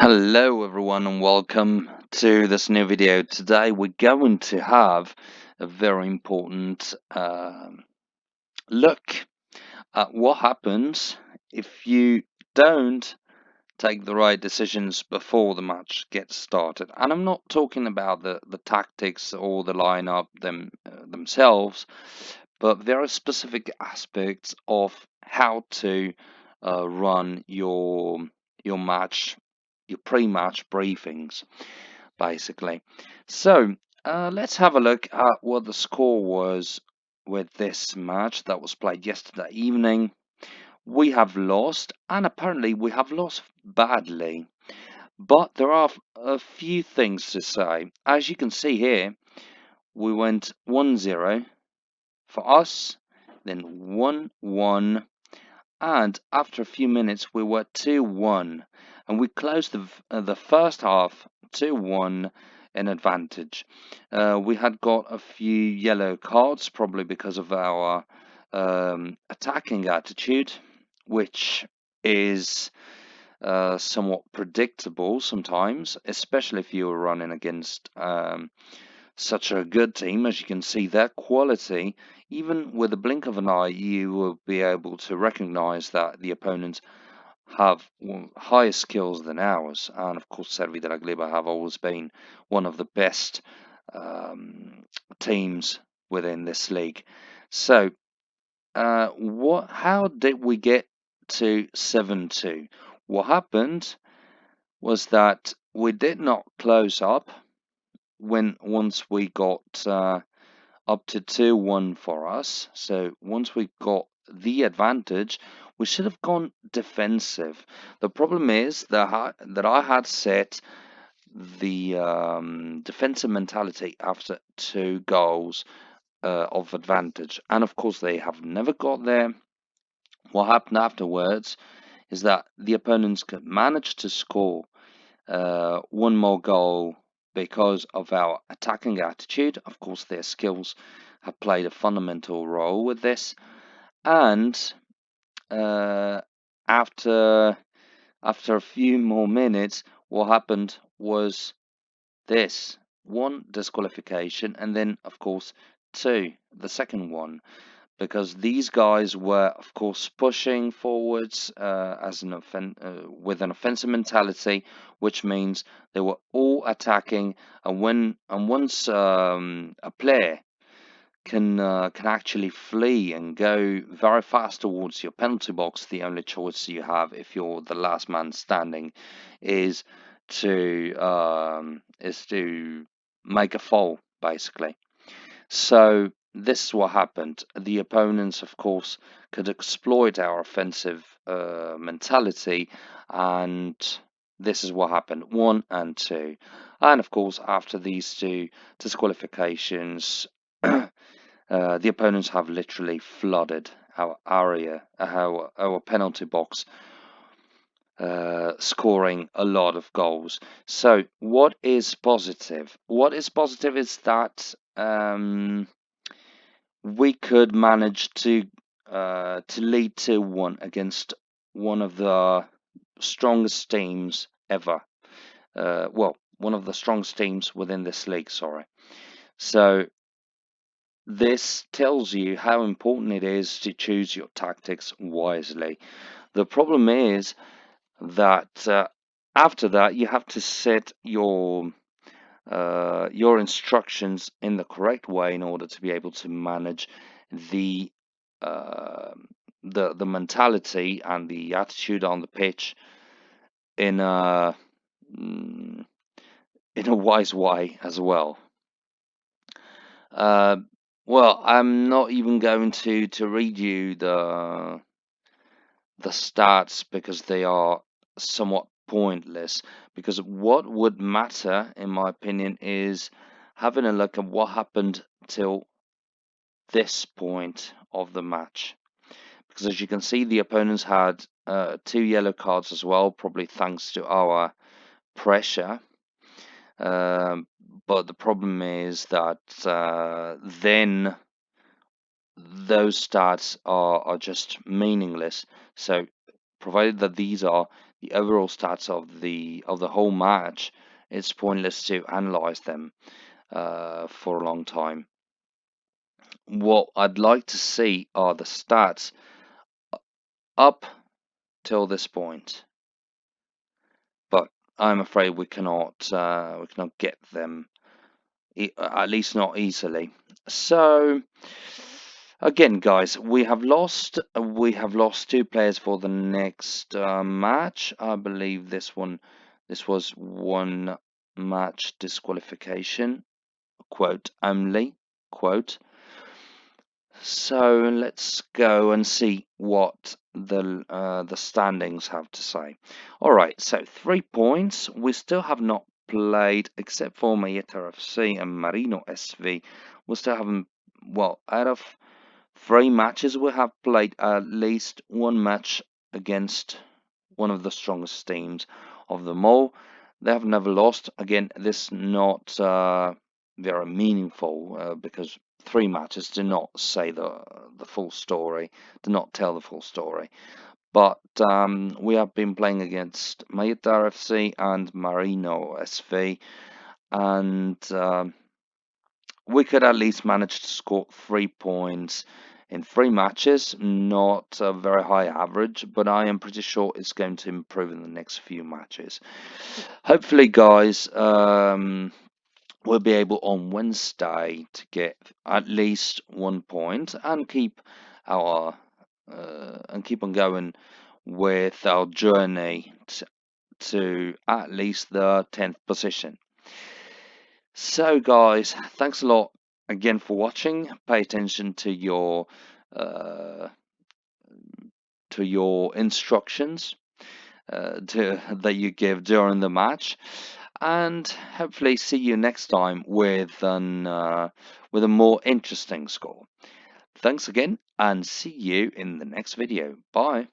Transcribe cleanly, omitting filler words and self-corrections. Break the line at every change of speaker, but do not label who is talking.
Hello everyone and welcome to this new video. Today we're going to have a very important look at what happens if you don't take the right decisions before the match gets started. And I'm not talking about the tactics or the lineup themselves, but very specific aspects of how to run your match, your pre-match briefings, basically. So let's have a look at what the score was with this match that was played yesterday evening. We have lost, and apparently we have lost badly. But there are a few things to say. As you can see here, we went 1-0 for us, then 1-1, and after a few minutes we were 2-1, and we closed the first half 2-1 in advantage. We had got a few yellow cards, probably because of our attacking attitude, which is somewhat predictable sometimes, especially if you are running against such a good team. As you can see, their quality, even with a blink of an eye, you will be able to recognize that the opponents have higher skills than ours. And of course, Cervi de la Gleba have always been one of the best teams within this league. So, how did we get to 7-2? What happened was that we did not close up once we got up to 2-1 for us. So once we got the advantage, we should have gone defensive. The problem is that I had set the defensive mentality after 2 goals of advantage, and of course they have never got there. What happened afterwards is that the opponents could manage to score one more goal because of our attacking attitude. Of course, their skills have played a fundamental role with this. And uh, after a few more minutes, what happened was this: one disqualification, and then, of course, two, the second one, because these guys were, of course, pushing forwards with an offensive mentality, which means they were all attacking. And once a player can actually flee and go very fast towards your penalty box, the only choice you have if you're the last man standing is to make a foul, basically. So this is what happened. The opponents, of course, could exploit our offensive mentality, and this is what happened: 1 and 2. And of course, after these two disqualifications, the opponents have literally flooded our area, our penalty box, scoring a lot of goals. So what is positive? What is positive is that we could manage to lead 2-1 against one of the strongest teams ever. Well, one of the strongest teams within this league, sorry. So this tells you how important it is to choose your tactics wisely. The problem is that after that you have to set your instructions in the correct way in order to be able to manage the uh, the mentality and the attitude on the pitch in a mm, in a wise way as well. Uh, well, I'm not even going to read you the stats because they are somewhat pointless. Because what would matter, in my opinion, is having a look at what happened till this point of the match. Because as you can see, the opponents had 2 yellow cards as well, probably thanks to our pressure. But the problem is that then those stats are just meaningless. So provided that these are the overall stats of the whole match, it's pointless to analyze them for a long time. What I'd like to see are the stats up till this point, but I'm afraid we cannot get them, at least not easily. So again, guys, we have lost two players for the next match. I believe this was one match disqualification, quote only, quote. So let's go and see what the standings have to say. All right, so 3 points. We still have not played, except for Mayeta FC and Marino SV. We still haven't. Well, out of 3 matches, we have played at least one match against one of the strongest teams of them all. They have never lost. Again, this not very meaningful because 3 matches do not say the full story, do not tell the full story. But we have been playing against Mayeta FC and Marino SV, and we could at least manage to score 3 points in 3 matches. Not a very high average, but I am pretty sure it's going to improve in the next few matches. Hopefully, guys, we'll be able on Wednesday to get at least 1 point and keep our and keep on going with our journey to at least the 10th position. So, guys, thanks a lot again for watching. Pay attention uh, to your instructions that you give during the match, and hopefully see you next time with with a more interesting score. Thanks again, and see you in the next video. Bye.